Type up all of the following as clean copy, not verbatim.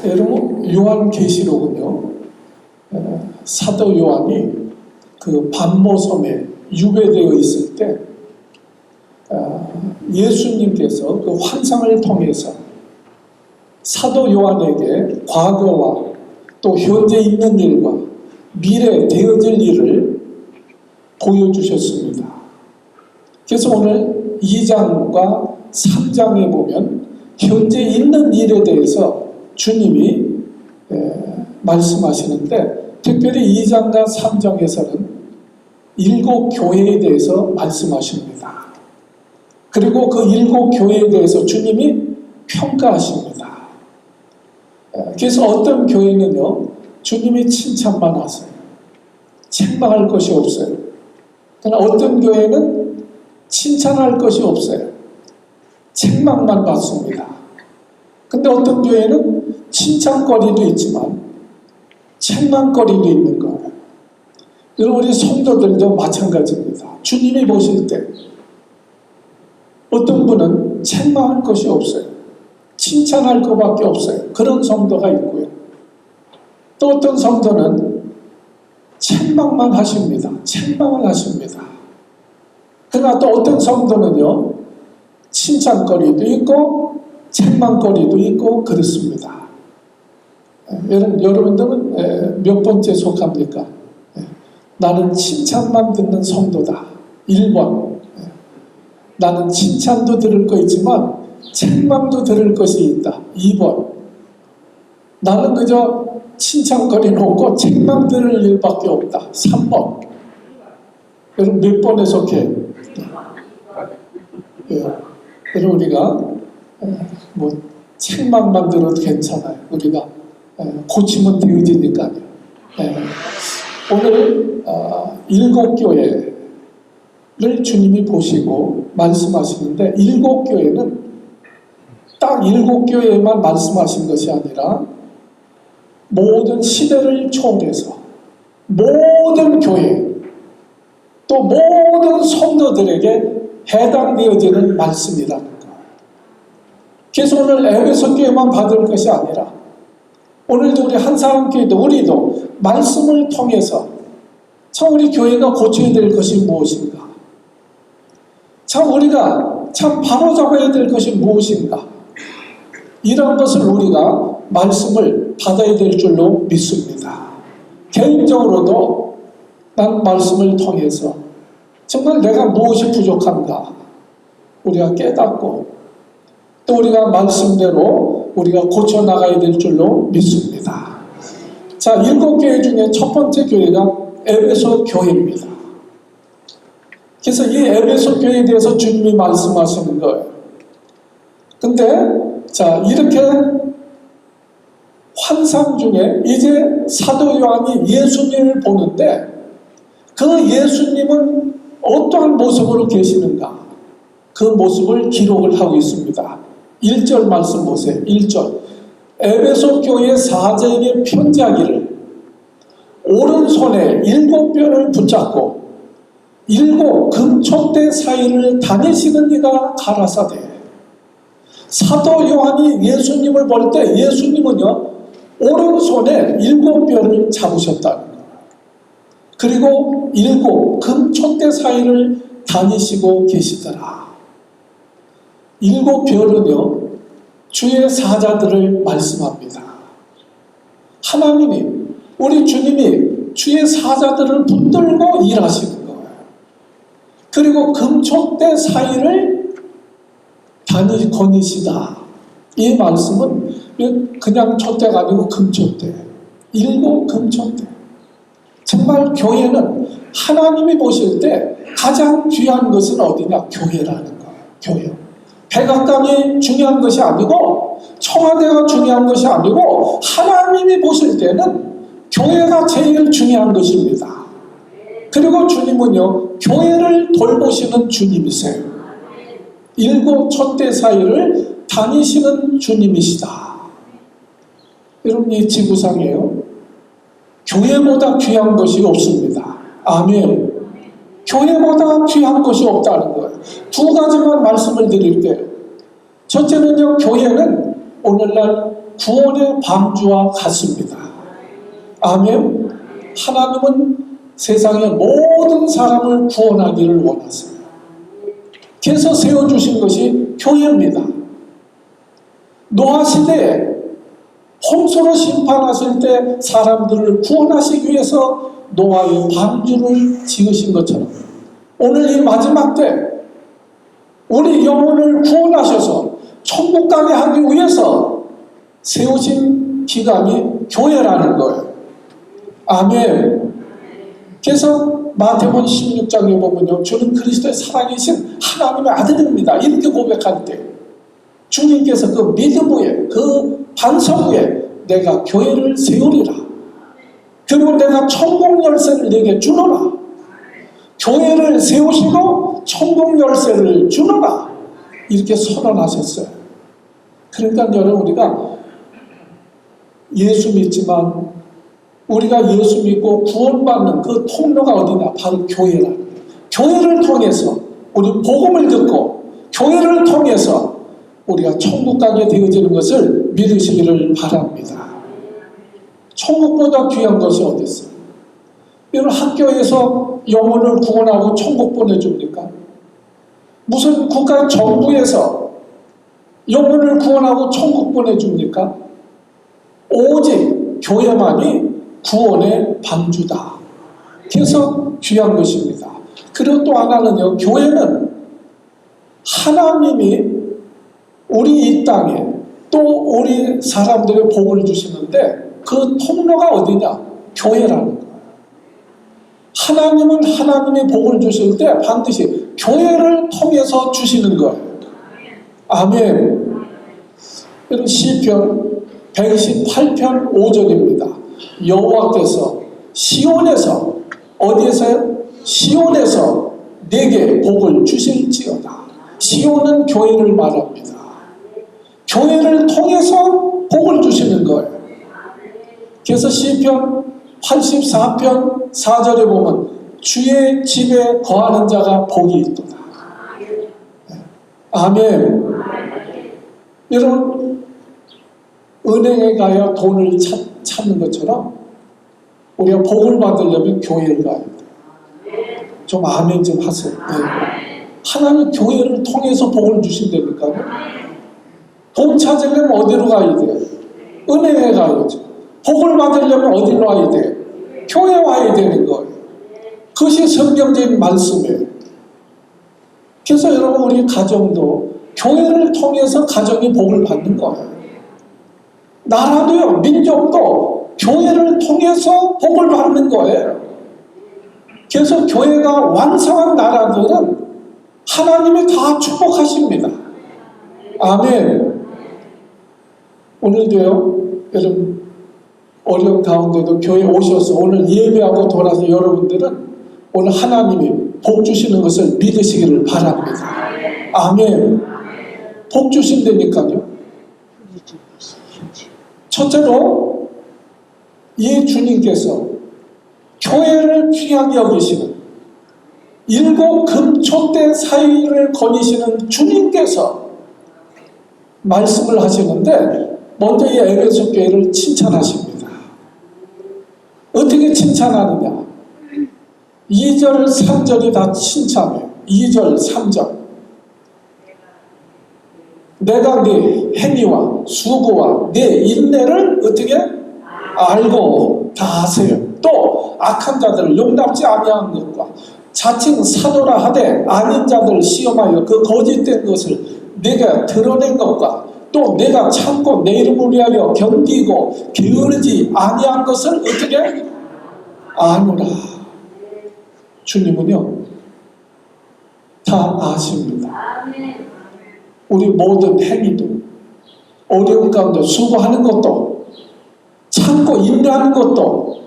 여러분, 요한계시록은요, 사도 요한이 그 반모섬에 유배되어 있을 때 예수님께서 그 환상을 통해서 사도 요한에게 과거와 또 현재 있는 일과 미래 되어질 일을 보여주셨습니다. 그래서 오늘 2장과 3장에 보면 현재 있는 일에 대해서 주님이 말씀하시는데, 특별히 2장과 3장에서는 7 교회에 대해서 말씀하십니다. 그리고 그 7 교회에 대해서 주님이 평가하십니다. 그래서 어떤 교회는요, 주님이 칭찬만 하세요. 책망할 것이 없어요. 그러나 어떤 교회는 칭찬할 것이 없어요. 책망만 받습니다. 근데 어떤 교회는 칭찬거리도 있지만 책망거리도 있는 거예요. 여러분, 우리 성도들도 마찬가지입니다. 주님이 보실 때 어떤 분은 책망할 것이 없어요. 칭찬할 것밖에 없어요. 그런 성도가 있고요. 또 어떤 성도는 책망만 하십니다. 책망을 하십니다. 그러나 또 어떤 성도는요, 칭찬거리도 있고 책망거리도 있고 그렇습니다. 여러분들은 몇 번째 속합니까? 나는 칭찬만 듣는 성도다. 1번. 나는 칭찬도 들을 거 있지만 책망도 들을 것이 있다. 2번. 나는 그저 칭찬거리는 없고 책망 들을 일밖에 없다. 3번. 여러분 몇 번에 속해? 여러분, 우리가 뭐 책망만 들어도 괜찮아요. 우리가 고치면 되어지니까요. 오늘 7 교회를 주님이 보시고 말씀하시는데, 7 교회는 딱 7 교회에만 말씀하신 것이 아니라 모든 시대를 초월해서 모든 교회 또 모든 성도들에게 해당되어지는 말씀이라는 거예요. 그래서 오늘 에베소 교회만 받을 것이 아니라 오늘도 우리 한사람교회도 우리도 말씀을 통해서 참 우리 교회가 고쳐야 될 것이 무엇인가, 참 우리가 참 바로잡아야 될 것이 무엇인가, 이런 것을 우리가 말씀을 받아야 될 줄로 믿습니다. 개인적으로도 난 말씀을 통해서 정말 내가 무엇이 부족한가 우리가 깨닫고 또 우리가 말씀대로 우리가 고쳐나가야 될 줄로 믿습니다. 자, 7 교회 중에 첫 번째 교회가 에베소 교회입니다. 그래서 이 에베소 교회에 대해서 주님이 말씀하시는 거예요. 근데 자, 이렇게 환상 중에 이제 사도 요한이 예수님을 보는데, 그 예수님은 어떠한 모습으로 계시는가, 그 모습을 기록을 하고 있습니다. 1절 말씀 보세요. 1절. 에베소 교회 사제에게 편지하기를 오른손에 7뼈를 붙잡고 7 금촉대 사이를 다니시는 이가 가라사대. 사도 요한이 예수님을 볼 때 예수님은요, 오른손에 7뼈를 잡으셨다는 거예요. 그리고 7 금촉대 사이를 다니시고 계시더라. 7뼈는요, 주의 사자들을 말씀합니다. 하나님이, 우리 주님이 주의 사자들을 붙들고 일하시는 거예요. 그리고 금촉대 사이를 거니시다. 이 말씀은 그냥 촛대가 아니고 금촉대. 7 금촉대. 정말 교회는 하나님이 보실 때 가장 귀한 것은 어디냐? 교회라는 거예요. 교회. 백악관이 중요한 것이 아니고 청와대가 중요한 것이 아니고 하나님이 보실 때는 교회가 제일 중요한 것입니다. 그리고 주님은요, 교회를 돌보시는 주님이세요. 7 촛대 사이를 다니시는 주님이시다. 여러분, 이 지구상에요, 교회보다 귀한 것이 없습니다. 아멘. 교회보다 귀한 것이 없다는 거예요. 2가지만 말씀을 드릴게요. 첫째는요, 교회는 오늘날 구원의 방주와 같습니다. 아멘. 하나님은 세상의 모든 사람을 구원하기를 원하세요. 그래서 세워주신 것이 교회입니다. 노아 시대에 홍수로 심판하실 때 사람들을 구원하시기 위해서 노아의 방주를 지으신 것처럼 오늘 이 마지막 때 우리 영혼을 구원하셔서 천국 가게 하기 위해서 세우신 기관이 교회라는 거예요. 아멘. 그래서 마태복음 16장에 보면요, 주는 그리스도의 살아계신 하나님의 아들입니다. 이렇게 고백할 때 주님께서 그 믿음 위에, 그 반석 위에 내가 교회를 세우리라. 그리고 내가 천국 열쇠를 내게 주노라. 교회를 세우시고 천국 열쇠를 주노라. 이렇게 선언하셨어요. 그러니까 여러분, 우리가 예수 믿지만 우리가 예수 믿고 구원받는 그 통로가 어디냐? 바로 교회라는 거예요. 교회를 통해서 우리 복음을 듣고 교회를 통해서 우리가 천국 가게 되어지는 것을 믿으시기를 바랍니다. 천국보다 귀한 것이 어디 있어요? 여러분, 학교에서 영혼을 구원하고 천국 보내줍니까? 무슨 국가 정부에서 영혼을 구원하고 천국 보내줍니까? 오직 교회만이 구원의 방주다. 그래서 귀한 것입니다. 그리고 또 하나는요, 교회는 하나님이 우리 이 땅에 또 우리 사람들의 복을 주시는데 그 통로가 어디냐? 교회라는 거예요. 하나님은 하나님의 복을 주실 때 반드시 교회를 통해서 주시는 거예요. 아멘. 여러분, 시편 128편 5절입니다. 여호와께서 시온에서, 어디에서요? 시온에서 내게 복을 주실지어다. 시온은 교회를 말합니다. 교회를 통해서 복을 주시는 거예요. 그래서 시편 84편 4절에 보면 주의 집에 거하는 자가 복이 있도다. 아멘. 여러분, 은행에 가야 돈을 찾는 것처럼 우리가 복을 받으려면 교회를 가야 돼요. 좀 아멘 좀 하세요. 네. 하나님 교회를 통해서 복을 주신다니까요. 돈 찾으려면 어디로 가야 돼요? 은행에 가야죠. 복을 받으려면 어디로 와야 돼요? 교회 와야 되는 거예요. 그것이 성경적인 말씀이에요. 그래서 여러분, 우리 가정도 교회를 통해서 가정이 복을 받는 거예요. 나라도요, 민족도 교회를 통해서 복을 받는 거예요. 그래서 교회가 완성한 나라들은 하나님이 다 축복하십니다. 아멘. 오늘도요, 여러분, 어려운 가운데도 교회에 오셔서 오늘 예배하고 돌아서 여러분들은 오늘 하나님이 복 주시는 것을 믿으시기를 바랍니다. 아멘. 복 주신다니까요. 첫째로 이 주님께서 교회를 귀하게 여기시는, 일곱 금촛대 사이를 거니시는 주님께서 말씀을 하시는데 먼저 이 에베소 교회를 칭찬하십니다. 어떻게 칭찬하느냐? 2절, 3절이 다 칭찬해요. 2절, 3절. 내가 네 행위와 수고와 네 인내를 어떻게 알고 다 아세요. 또 악한 자들을 용납지 아니한 것과 자칭 사도라 하되 아닌 자들을 시험하여 그 거짓된 것을 내가 드러낸 것과 또 내가 참고 내 이름을 위하여 견디고 게으르지 아니한 것을 어떻게 아노라. 주님은요 다 아십니다. 우리 모든 행위도, 어려운 가운데 수고하는 것도, 참고 인내하는 것도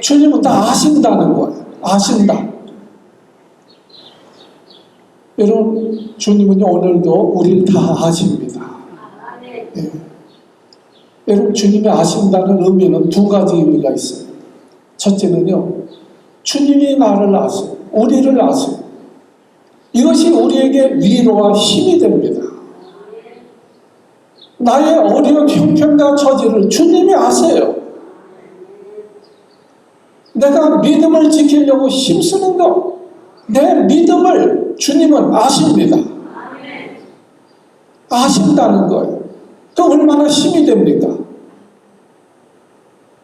주님은 다 아신다는 거예요. 아신다. 여러분, 주님은요 오늘도 우리를 다 아십니다. 예. 여러분, 주님이 아신다는 의미는 두 가지 의미가 있어요. 첫째는요, 주님이 나를 아세요. 우리를 아세요. 이것이 우리에게 위로와 힘이 됩니다. 나의 어려운 형편과 처지를 주님이 아세요. 내가 믿음을 지키려고 힘쓰는 것, 내 믿음을 주님은 아십니다. 아신다는 거예요. 그 얼마나 힘이 됩니까?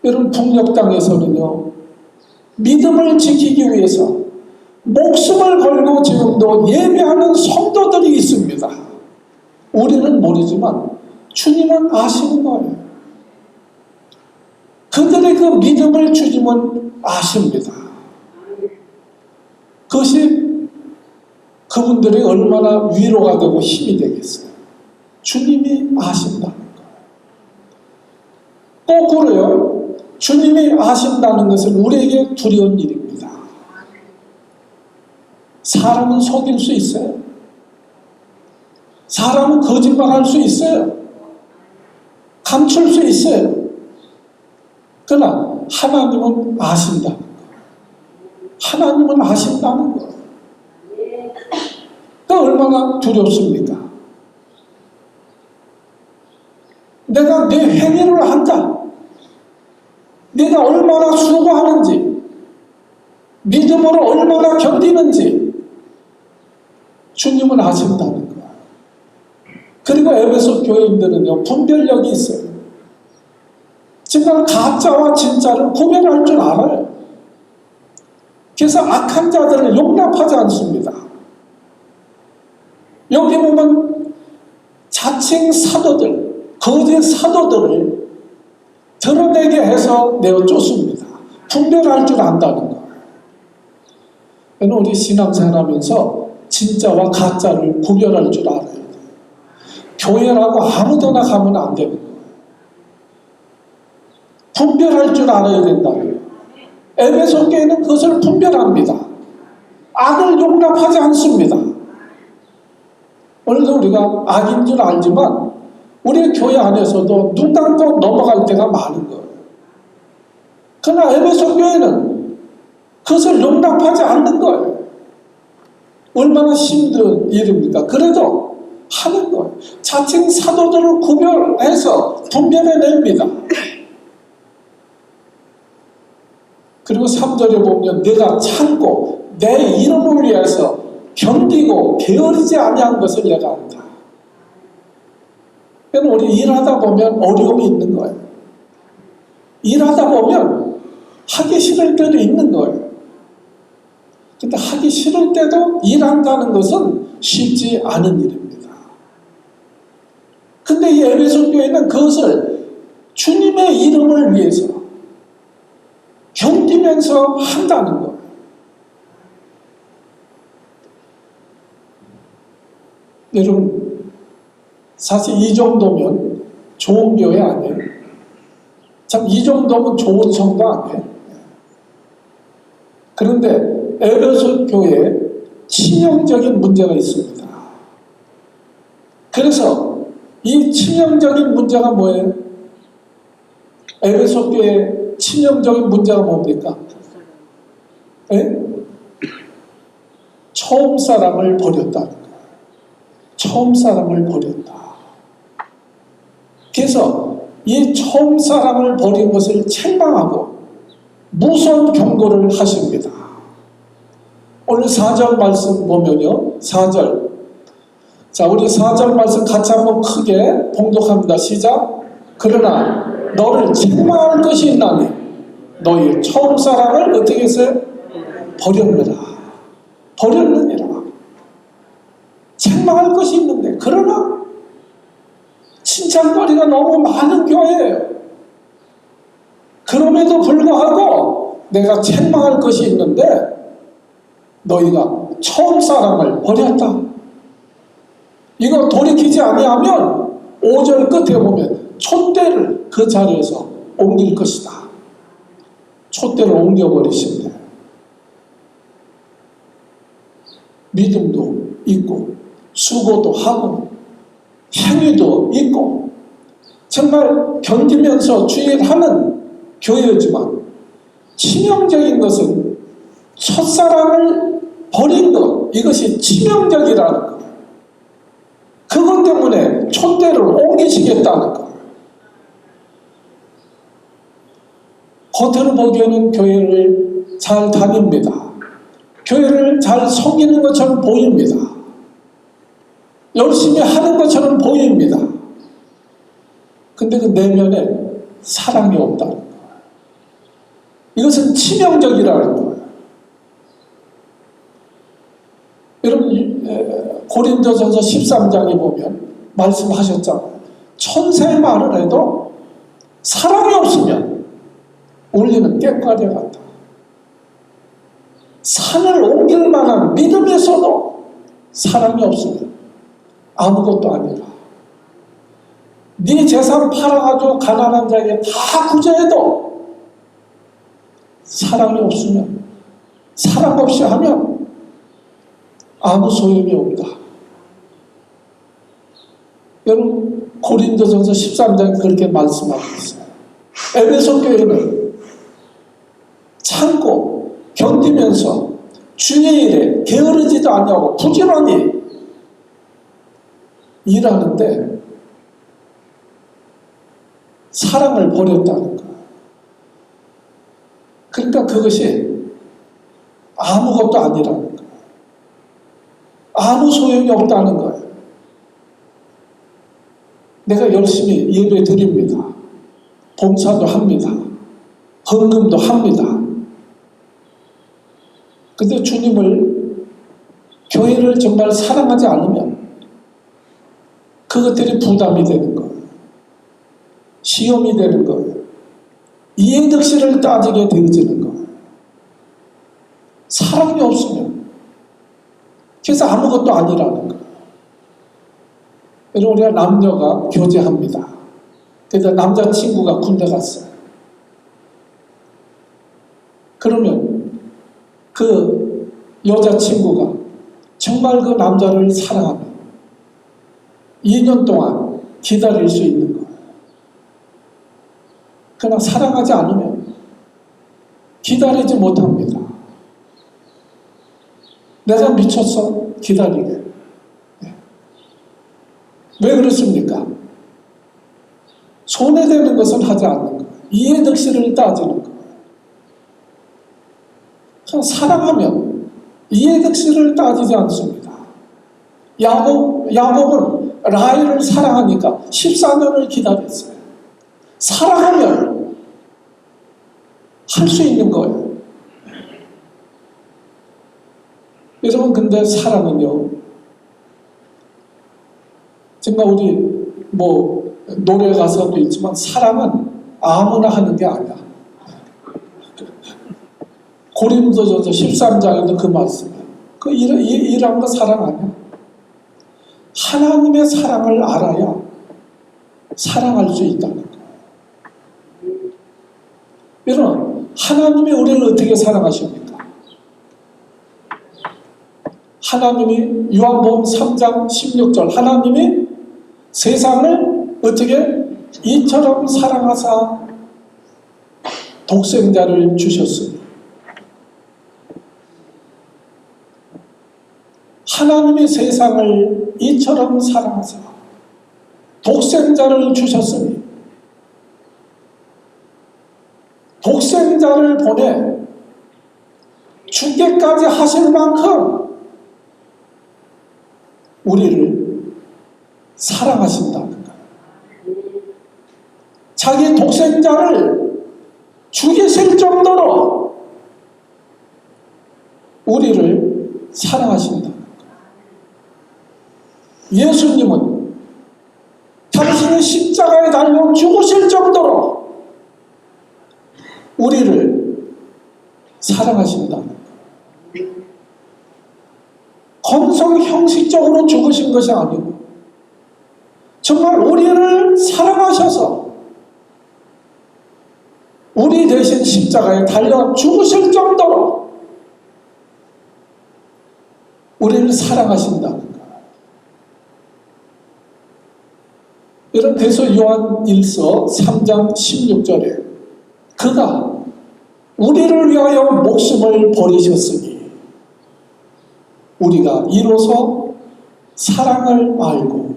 여러분, 북녘 땅에서는요, 믿음을 지키기 위해서 목숨을 걸고 지금도 예배하는 성도들이 있습니다. 우리는 모르지만 주님은 아시는 거예요. 그들의 그 믿음을 주님은 아십니다. 그것이 그분들이 얼마나 위로가 되고 힘이 되겠어요. 주님이 아신다는 거예요. 거꾸로요, 주님이 아신다는 것은 우리에게 두려운 일입니다. 사람은 속일 수 있어요. 사람은 거짓말할 수 있어요. 감출 수 있어요. 그러나 하나님은 아신다는 거예요. 하나님은 아신다는 거예요. 그 얼마나 두렵습니까? 내가 내 행위를 한다. 내가 얼마나 수고하는지, 믿음으로 얼마나 견디는지 주님은 아신다는 거예요. 그리고 에베소 교인들은요, 분별력이 있어요. 정말 가짜와 진짜를 구별할 줄 알아요. 그래서 악한 자들을 용납하지 않습니다. 여기 보면 자칭 사도들, 거짓 사도들을 드러내게 해서 내어 쫓습니다. 분별할 줄 안다는 거예요. 우리 신앙생활하면서 진짜와 가짜를 구별할 줄 알아야 돼요. 교회라고 아무데나 가면 안 되는 거예요. 분별할 줄 알아야 된다는 거예요. 에베소 교회는 그것을 분별합니다. 악을 용납하지 않습니다. 오늘도 우리가 악인 줄 알지만 우리 교회 안에서도 눈 감고 넘어갈 때가 많은 거예요. 그러나 에베소 교회는 그것을 용납하지 않는 거예요. 얼마나 힘든 일입니까? 그래도 하는 거예요. 자칭 사도들을 구별해서 분별해냅니다. 그리고 3절에 보면 내가 참고 내 이름을 위해서 견디고 게으르지 아니한 것을 내가 안다. 그러니까 우리 일하다 보면 어려움이 있는 거예요. 일하다 보면 하기 싫을 때도 있는 거예요. 근데 하기 싫을 때도 일한다는 것은 쉽지 않은 일입니다. 근데 이 에베소 교회는 그것을 주님의 이름을 위해서 견디면서 한다는 거예요. 여러분, 사실 이 정도면 좋은 교회 아니에요? 참, 이 정도면 좋은 성도 아니에요? 그런데 에베소 교회에 치명적인 문제가 있습니다. 그래서 이 치명적인 문제가 뭐예요? 에베소 교회의 치명적인 문제가 뭡니까? 네? 처음 사랑을 버렸다는 거예요. 처음 사랑을 버렸다. 그래서 이 처음 사랑을 버린 것을 책망하고 무서운 경고를 하십니다. 오늘 4절 말씀 보면요, 4절. 자, 우리 4절 말씀 같이 한번 크게 봉독합니다. 시작. 그러나 너를 책망할 것이 있나니 너희 처음 사랑을 어떻게 했어요? 버렸느라. 버렸느니라. 책망할 것이 있는데, 그러나 칭찬거리가 너무 많은 교회예요. 그럼에도 불구하고 내가 책망할 것이 있는데 너희가 처음 사랑을 버렸다. 이거 돌이키지 아니하면 5절 끝에 보면 촛대를 그 자리에서 옮길 것이다. 촛대를 옮겨버리신다. 믿음도 있고 수고도 하고 행위도 있고 정말 견디면서 주일하는 교회이지만 치명적인 것은 첫사랑을 버린 것, 이것이 치명적이라는 것. 그것 때문에 촛대를 옮기시겠다는 거. 겉으로 보기에는 교회를 잘 다닙니다. 교회를 잘 섬기는 것처럼 보입니다. 열심히 하는 것처럼 보입니다. 근데 그 내면에 사랑이 없다는 거예요. 이것은 치명적이라는 거예요. 여러분, 고린도전서 13장에 보면 말씀하셨잖아요. 천세 말을 해도 사랑이 없으면 우리는 꽹과대 같다. 산을 옮길 만한 믿음에서도 사랑이 없으면 아무것도 아니라, 네 재산 팔아가지고 가난한 자에게 다 구제해도 사랑이 없으면, 사랑 없이 하면 아무 소용이 없다. 여러분, 고린도전서 13장에 그렇게 말씀하고 있어요. 에베소 교회는 참고 견디면서 주의 일에 게으르지도 않냐고 부지런히 일하는데 사랑을 버렸다는 거예요. 그러니까 그것이 아무것도 아니라는 거예요. 아무 소용이 없다는 거예요. 내가 열심히 예배 드립니다. 봉사도 합니다. 헌금도 합니다. 근데 주님을, 교회를 정말 사랑하지 않으면 그것들이 부담이 되는 거예요. 시험이 되는 거예요. 이해득실을 따지게 되어지는 거예요. 사랑이 없으면 그래서 아무것도 아니라는 거예요. 여러분, 우리가 남녀가 교제합니다. 그래서 남자친구가 군대 갔어요. 그러면 그 여자친구가 정말 그 남자를 사랑하면 2년 동안 기다릴 수 있는 거예요. 그러나 사랑하지 않으면 기다리지 못합니다. 내가 미쳤어? 기다리게. 왜 그렇습니까? 손해되는 것은 하지 않는 거예요. 이해득실을 따지는 거예요. 그냥 사랑하면 이해득실을 따지지 않습니다. 야곱은 라헬을 사랑하니까 14년을 기다렸어요. 사랑하면 할 수 있는 거예요. 여러분, 근데 사랑은요, 정말 우리 노래 가사도 있지만 사랑은 아무나 하는 게 아니야. 고린도전서 13장에도 그 말씀이에요. 그 일한 거 사랑 아니야. 하나님의 사랑을 알아야 사랑할 수 있다는 거예요. 여러분, 하나님이 우리를 어떻게 사랑하십니까? 하나님이 요한복음 3장 16절, 하나님이 세상을 어떻게 이처럼 사랑하사 독생자를 주셨으니, 하나님이 세상을 이처럼 사랑하사 독생자를 주셨으니, 독생자를 보내 죽게까지 하실 만큼 우리를 사랑하신다는 거예요. 자기 독생자를 죽이실 정도로 우리를 사랑하신다는 거예요. 예수님은 당신이 십자가에 달려 죽으실 정도로 우리를 사랑하신다는 거예요. 건성 형식적으로 죽으신 것이 아니고 정말 우리를 사랑하셔서 우리 대신 십자가에 달려 죽으실 정도로 우리를 사랑하신다는 거예요. 여러분, 그래서 요한 1서 3장 16절에 그가 우리를 위하여 목숨을 버리셨으니 우리가 이로써 사랑을 알고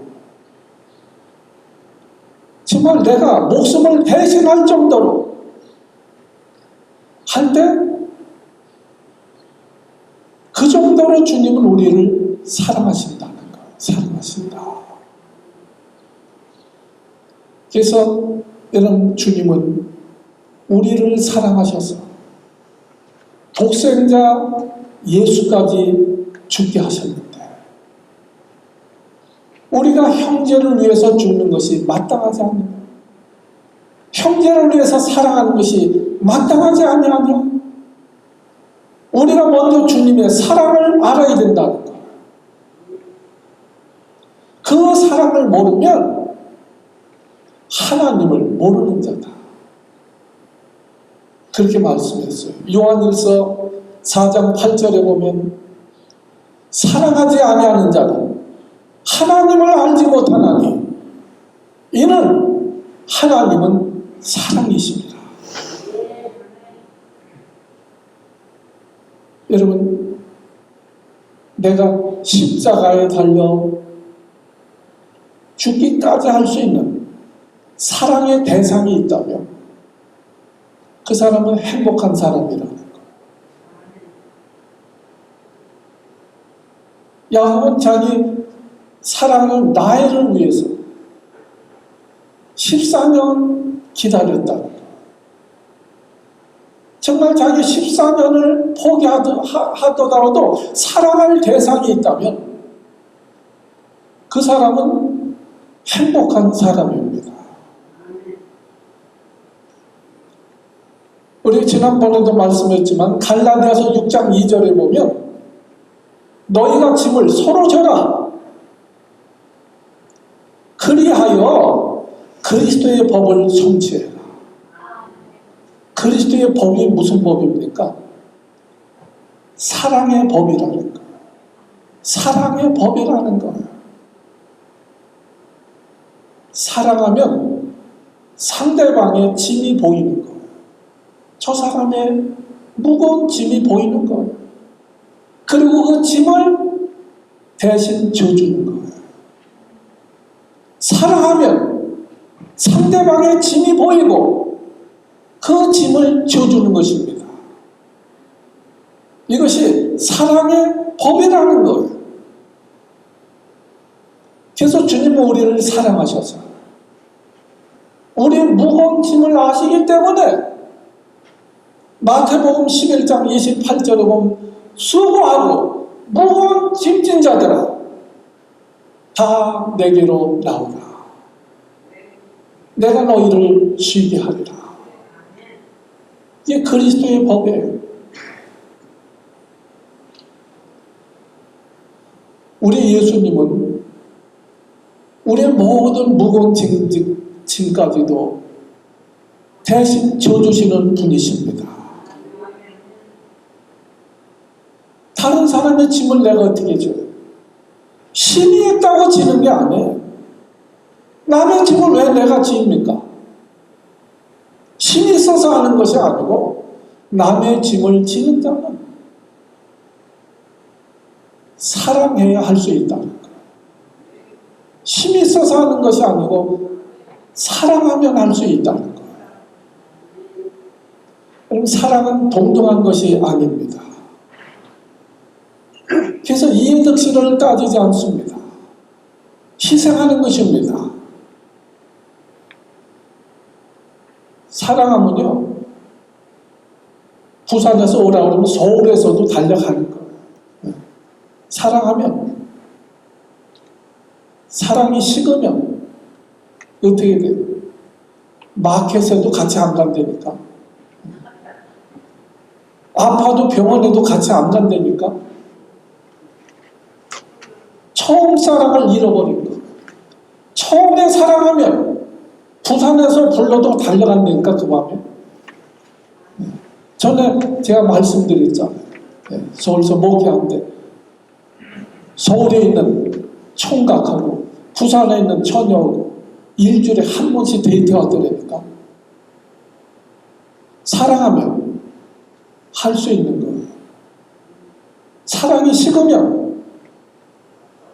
정말 내가 목숨을 대신할 정도로 할 때 그 정도로 주님은 우리를 사랑하신다는 거예요. 사랑하신다. 그래서 여러분, 주님은 우리를 사랑하셔서 독생자 예수까지 죽게 하셨는데 우리가 형제를 위해서 죽는 것이 마땅하지 않느냐? 형제를 위해서 사랑하는 것이 마땅하지 아니하냐? 우리가 먼저 주님의 사랑을 알아야 된다는 거예요. 그 사랑을 모르면 하나님을 모르는 자다. 그렇게 말씀했어요. 요한일서 4장 8절에 보면 사랑하지 아니하는 자는 하나님을 알지 못하나니 이는 하나님은 사랑이십니다. 여러분, 내가 십자가에 달려 죽기까지 할 수 있는 사랑의 대상이 있다면 그 사람은 행복한 사람이라는 거예요. 야곱은 자기 사랑을 나이를 위해서 14년 기다렸다는 거예요. 정말 자기 14년을 포기하더라도 사랑할 대상이 있다면 그 사람은 행복한 사람입니다. 우리 지난번에도 말씀했지만 갈라디아서 6장 2절에 보면 너희가 짐을 서로 져라. 그리하여 그리스도의 법을 성취해라. 그리스도의 법이 무슨 법입니까? 사랑의 법이라는 거예요. 사랑의 법이라는 거예요. 사랑하면 상대방의 짐이 보이는 거예요. 저 사람의 무거운 짐이 보이는 거예요. 그리고 그 짐을 대신 져주는 거예요. 사랑하면 상대방의 짐이 보이고 그 짐을 져주는 것입니다. 이것이 사랑의 법이라는 거예요. 그래서 주님은 우리를 사랑하셔서 우리의 무거운 짐을 아시기 때문에 마태복음 11장 28절에 보면 수고하고 무거운 짐진 자들아 다 내게로 나오라. 내가 너희를 쉬게 하리라. 이게 그리스도의 법이에요. 우리 예수님은 우리의 모든 무거운 짐까지도 대신 져주시는 분이십니다. 다른 사람의 짐을 내가 어떻게 져요? 힘이 있다고 지는 게 아니에요. 남의 짐을 왜 내가 지입니까? 힘이 있어서 하는 것이 아니고 남의 짐을 지는 자는 사랑해야 할 수 있다는 거예요. 힘이 있어서 하는 것이 아니고 사랑하면 할 수 있다는 거예요. 그럼 사랑은 동등한 것이 아닙니다. 그래서 이해득실을 따지지 않습니다. 희생하는 것입니다. 사랑하면요, 부산에서 오라 그러면 서울에서도 달려가는 거예요. 사랑하면, 사랑이 식으면 어떻게 돼요? 마켓에도 같이 안 간다니까. 아파도 병원에도 같이 안 간다니까. 처음 사랑을 잃어버린 거. 처음에 사랑하면 부산에서 불러도 달려간다니까, 그 밤에. 전에 제가 말씀드렸잖아요. 서울서 목회하는데 서울에 있는 총각하고 부산에 있는 처녀하고 일주일에 한 번씩 데이트하더라니까. 사랑하면 할 수 있는 거예요. 사랑이 식으면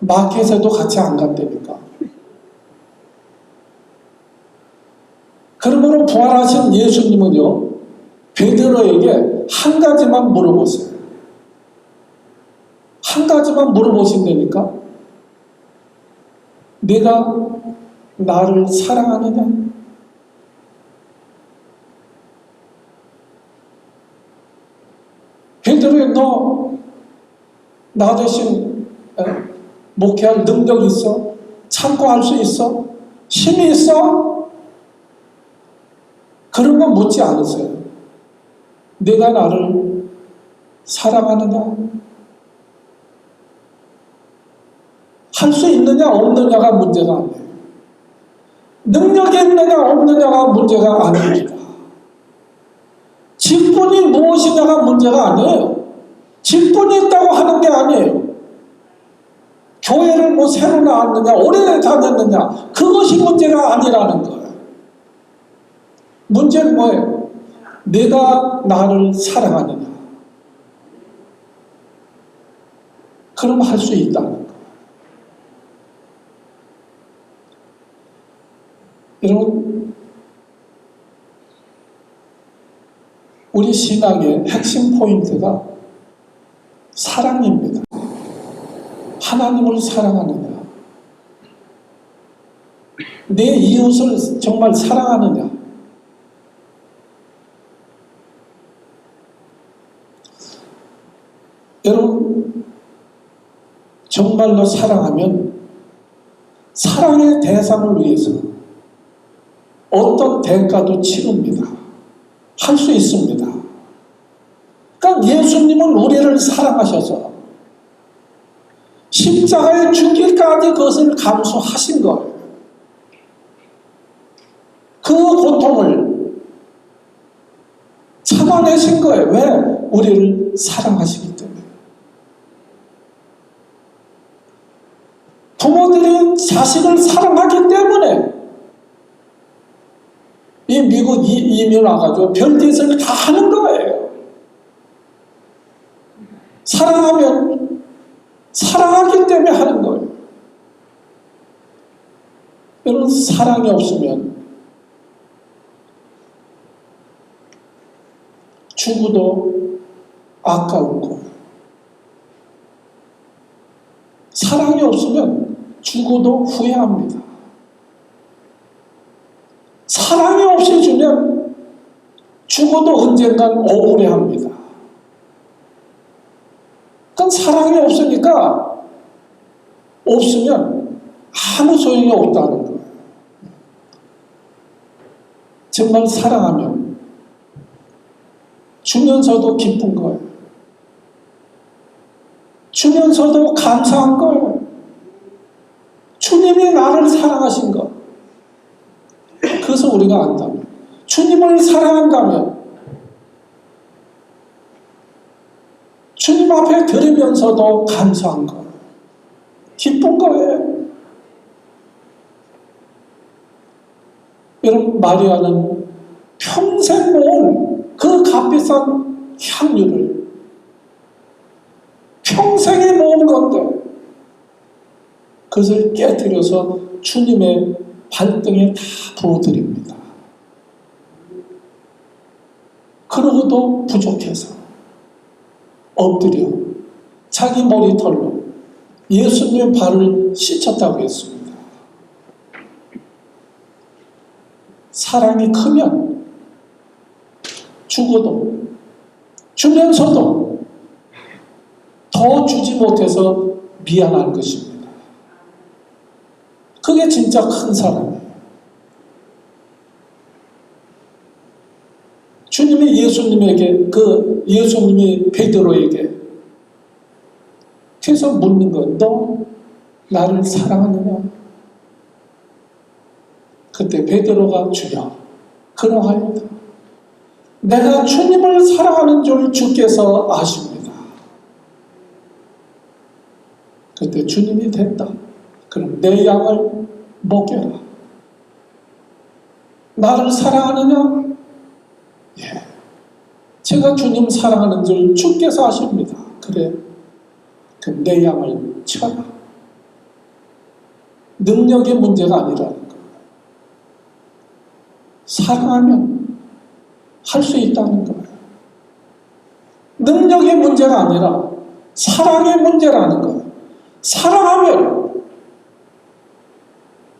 마켓에도 같이 안 간다니까. 그러므로 부활하신 예수님은요, 베드로에게 한 가지만 물어보세요. 한 가지만 물어보신다니까? 내가 나를 사랑하느냐? 베드로야, 너 나 대신 목회할 능력 있어? 참고 할 수 있어? 힘이 있어? 그런 건 묻지 않으세요. 내가 나를 사랑하느냐? 할 수 있느냐 없느냐가 문제가 아니에요. 능력이 있느냐 없느냐가 문제가 아닙니다. 직분이 무엇이냐가 문제가 아니에요. 직분이 있다고 하는 게 아니에요. 교회를 뭐 새로 나왔느냐 오래 다녔느냐 그것이 문제가 아니라는 거예요. 문제는 뭐예요? 내가 나를 사랑하느냐. 그럼 할 수 있다는 거예요. 여러분, 우리 신앙의 핵심 포인트가 사랑입니다. 하나님을 사랑하느냐, 내 이웃을 정말 사랑하느냐. 여러분, 정말로 사랑하면 사랑의 대상을 위해서 어떤 대가도 치릅니다. 할 수 있습니다. 그러니까 예수님은 우리를 사랑하셔서 십자가에 죽기까지 그것을 감수하신 거예요. 그 고통을 참아내신 거예요. 왜? 우리를 사랑하시기 때문에. 부모들이 자식을 사랑하기 때문에 이 미국 이민 와가지고 별짓을 다 하는 거예요. 사랑하면 사랑하기 때문에 하는 거예요. 여러분, 사랑이 없으면 죽어도 아까운 거예요. 사랑이 없으면 죽어도 후회합니다. 사랑이 없이 주면 죽어도 언젠간 억울해합니다. 그러니까 사랑이 없으니까 없으면 아무 소용이 없다는 거예요. 정말 사랑하면 주면서도 기쁜 거예요. 주면서도 감사한 거예요. 주님이 나를 사랑하신 것. 그래서 우리가 안다면, 주님을 사랑한다면 주님 앞에 드리면서도 감사한 거예요. 기쁜 거예요. 여러분, 마리아는 평생 모은 그 값비싼 향유를 평생에 모은 건데 그것을 깨뜨려서 주님의 발등에 다 부어드립니다. 그러고도 부족해서 엎드려 자기 머리털로 예수님의 발을 씻었다고 했습니다. 사랑이 크면 죽어도 주면서도 더 주지 못해서 미안한 것입니다. 그게 진짜 큰 사랑이에요. 주님이 예수님에게, 예수님이 베드로에게 계속 묻는 건, 너 나를 사랑하느냐? 그때 베드로가 주여, 그러하였다. 내가 주님을 사랑하는 줄 주께서 아십니다. 그때 주님이 됐다. 그럼 내 양을 먹여라. 나를 사랑하느냐? 예. 제가 주님 사랑하는 줄 주께서 아십니다. 그래. 그럼 내 양을 쳐라. 능력의 문제가 아니라는 거예요. 사랑하면 할 수 있다는 거예요. 능력의 문제가 아니라 사랑의 문제라는 거예요. 사랑하면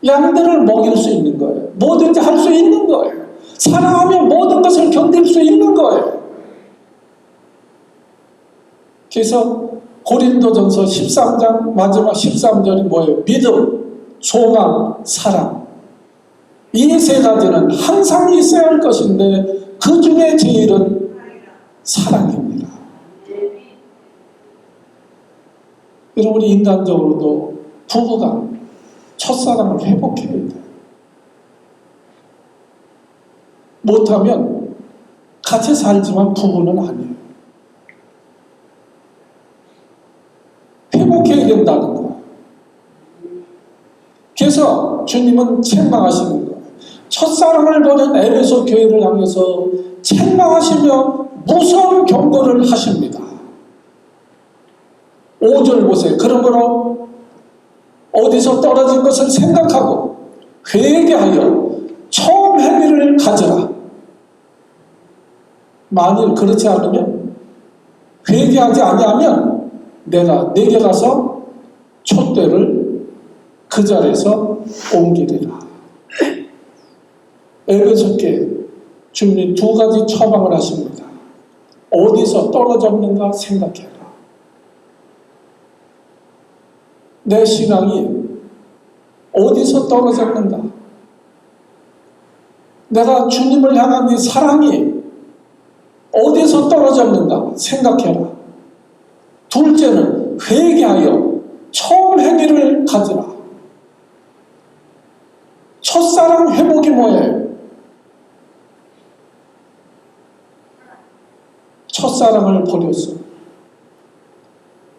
양들을 먹일 수 있는 거예요. 뭐든지 할 수 있는 거예요. 사랑하면 모든 것을 견딜 수 있는 거예요. 그래서 고린도전서 13장 마지막 13절이 뭐예요? 믿음, 소망, 사랑. 이 세 가지는 항상 있어야 할 것인데 그 중에 제일은 사랑입니다. 여러분, 우리 인간적으로도 부부가 첫사랑을 회복해야 돼요. 못하면 같이 살지만 부부는 아니에요. 회복해야 된다는 거예요. 그래서 주님은 책망하시는 거예요. 첫사랑을 보낸 에베소 교회를 향해서 책망하시며 무서운 경고를 하십니다. 5절 보세요. 그러므로 어디서 떨어진 것을 생각하고 회개하여 처음 행위를 가져라. 만일 그렇지 않으면, 회개하지 아니하면 내가 내게 가서 촛대를 그 자리에서 옮기리라. 에베소께 주님이 두 가지 처방을 하십니다. 어디서 떨어졌는가 생각해라. 내 신앙이 어디서 떨어졌는가? 내가 주님을 향한 이 사랑이 어디서 떨어졌는가 생각해라. 둘째는 회개하여 처음 행위를 가지라. 첫사랑 회복이 뭐예요? 첫사랑을 버렸어.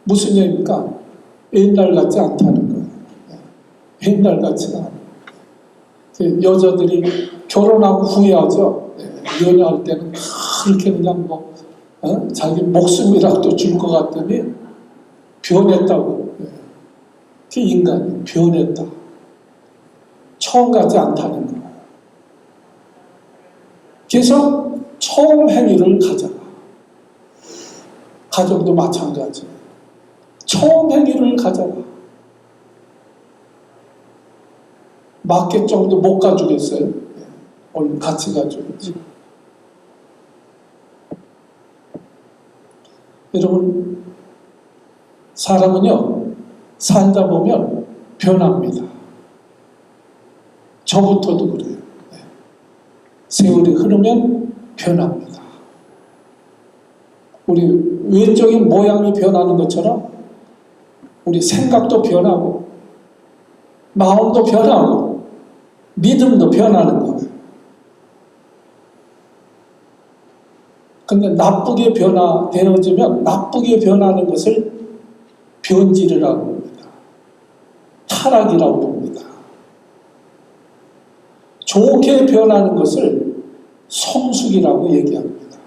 무슨 얘기입니까? 옛날 같지 않다는 거예요. 옛날 같지가 않아요. 여자들이 결혼하고 후회하죠. 연애할 때는 그렇게 그냥 자기 목숨이라도 줄 것 같더니 변했다고. 그 인간이 변했다. 처음 같지 않다는 거예요. 그래서 처음 행위를 가져라. 가정도 마찬가지. 처음 행위를 가져라. 마켓 정도 못 가주겠어요? 오늘 같이 가줘야지. 여러분, 사람은요, 살다 보면 변합니다. 저부터도 그래요. 세월이 흐르면 변합니다. 우리 외적인 모양이 변하는 것처럼 우리 생각도 변하고 마음도 변하고 믿음도 변하는 거예요. 근데 나쁘게 변화되어지면 나쁘게 변하는 것을 변질이라고 합니다. 타락이라고 합니다. 좋게 변하는 것을 성숙이라고 얘기합니다.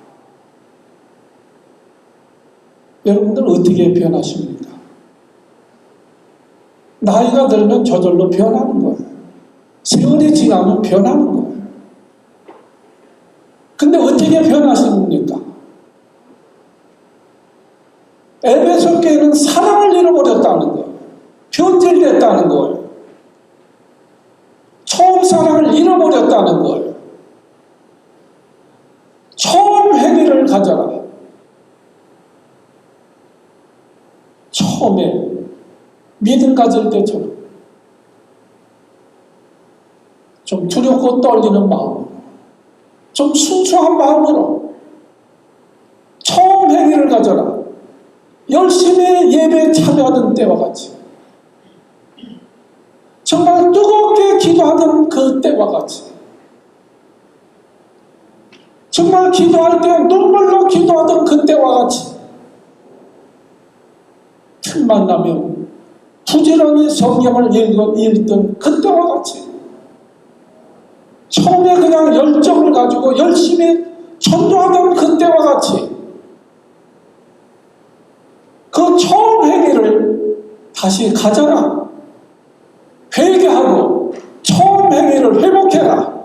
여러분들 어떻게 변하십니까? 나이가 들면 저절로 변하는 거예요. 세월이 지나면 변하는 거예요. 근데 어떻게 변하십니까? 에베소 교회는 사랑을 잃어버렸다는 거예요. 변질됐다는 거예요. 처음 사랑을 잃어버렸다는 거예요. 처음 행위를 가져라. 처음에 믿음 가질 때처럼 좀 두렵고 떨리는 마음으로, 좀 순수한 마음으로 처음 행위를 가져라. 열심히 예배에 참여하던 때와 같이, 정말 뜨겁게 기도하던 그 때와 같이, 정말 기도할 때 눈물로 기도하던 그 때와 같이, 틈만 나면 부지런히 성경을 읽던 그때와 같이, 처음에 그냥 열정을 가지고 열심히 전도하던 그때와 같이 그 처음 행위를 다시 가져라. 회개하고 처음 행위를 회복해라.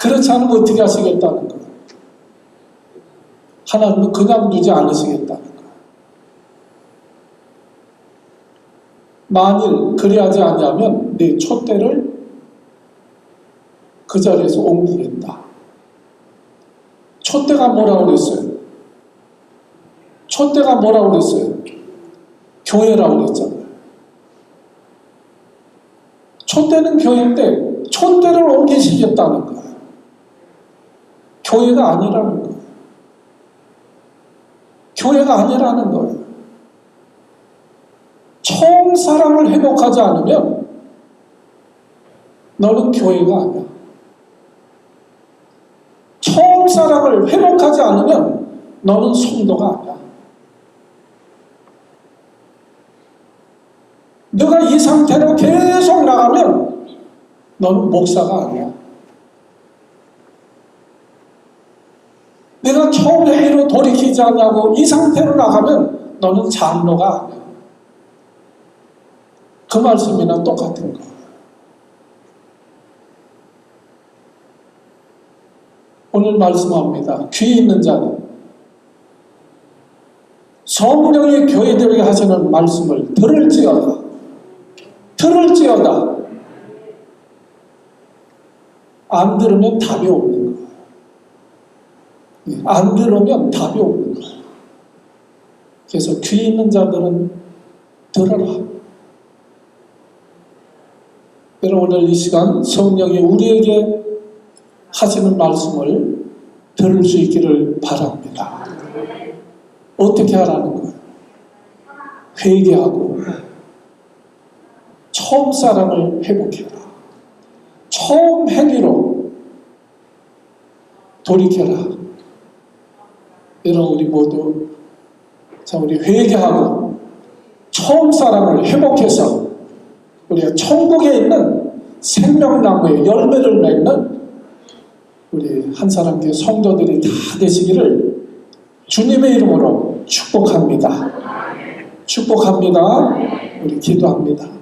그렇지 않으면 어떻게 하시겠다는 거예요? 하나님은 그냥 두지 않으시겠다는 거예요. 만일 그리하지 아니하면 내 촛대를 그 자리에서 옮기겠다. 촛대가 뭐라고 그랬어요? 촛대가 뭐라고 그랬어요? 교회라고 그랬잖아요. 촛대는 교회인데 촛대를 옮기시겠다는 거예요. 교회가 아니라는 거예요. 교회가 아니라는 거예요. 처음 사랑을 회복하지 않으면 너는 교회가 아니야. 처음 사랑을 회복하지 않으면 너는 성도가 아니야. 너가 이 상태로 계속 나가면 너는 목사가 아니야. 내가 처음 회의로 돌이키지 않냐고 이 상태로 나가면 너는 장로가 아니야. 그 말씀이랑 똑같은 거예요. 오늘 말씀합니다. 귀 있는 자는 성령이 교회들에게 하시는 말씀을 들을지어다. 안 들으면 답이 없는 거예요. 안 들으면 답이 없는 거예요. 그래서 귀 있는 자들은 들어라. 여러분 오늘 이 시간 성령이 우리에게 하시는 말씀을 들을 수 있기를 바랍니다. 어떻게 하라는 거예요? 회개하고 처음 사랑을 회복해라. 처음 행위로 돌이켜라. 여러분 우리 모두 자 우리 회개하고 처음 사랑을 회복해서 우리가 천국에 있는 생명나무의 열매를 맺는 우리 한 사람께 성도들이 다 되시기를 주님의 이름으로 축복합니다. 축복합니다. 우리 기도합니다.